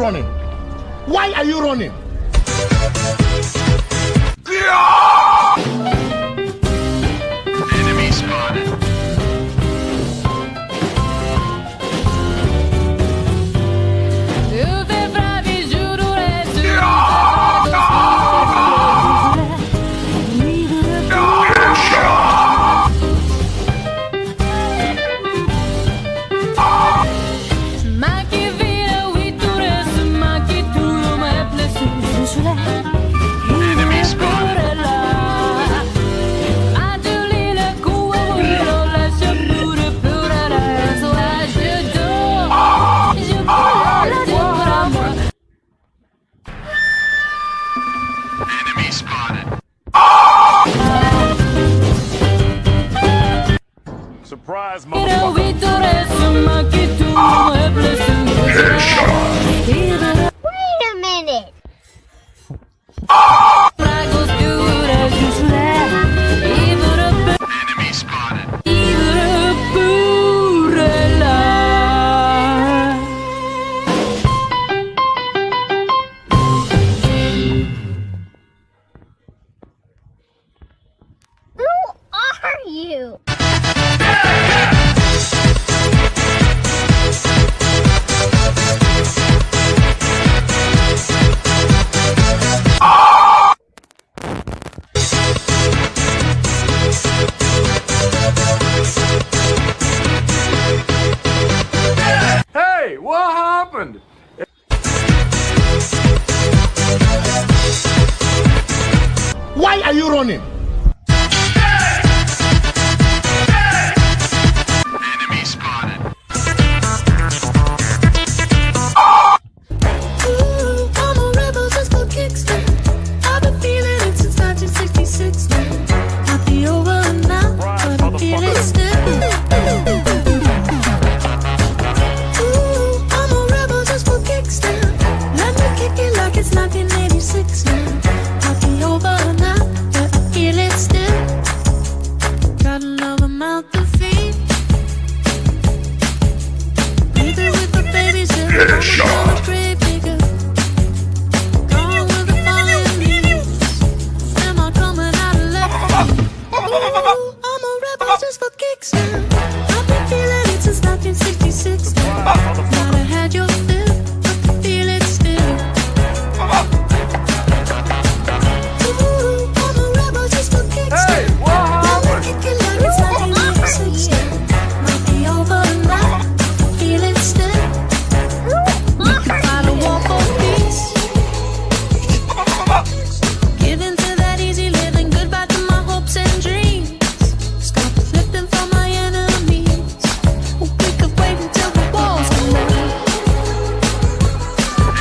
running? Why are you running? Enemy spotted. Surprise, motherfucker. Wait a minute. Enemy spotted. Who are you? Hey, what happened? Why are you running? Enemy spotted. Ooh, I'm a rebel just for kicks now. I've been feeling it since 1966 now. Might be over now, but I feel it still. Ooh, I'm a rebel just for kicks now. Let me kick it like it's 1986 now. Might be over now, but I feel it still. Got another mouth to feed. Breathing with the babies in the grave digger. Gone with the falling leaves. Am I coming out of left field? Ooh, I'm a rebel just for kicks now. I've been feeling it since 1966 now. Might have had your fill, but I feel it still. Ooh, I'm a rebel just for kicks Hey, now. what Let me happened? kick it like it's 1986 now. Might be over now, I feel it still. Gotta walk for peace. Giving to that easy living, goodbye to my hopes and dreams. Stop flipping for my enemies. We could wait until the walls come down.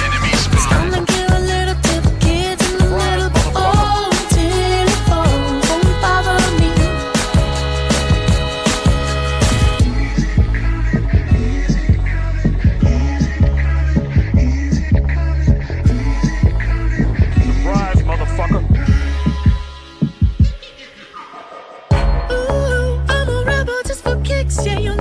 Enemy It's spotted. time to give a little to the kids in the middle. Oh, till it falls, won't bother me. Surprise, motherfucker. Ooh, I'm a rebel just for kicks. Yeah, you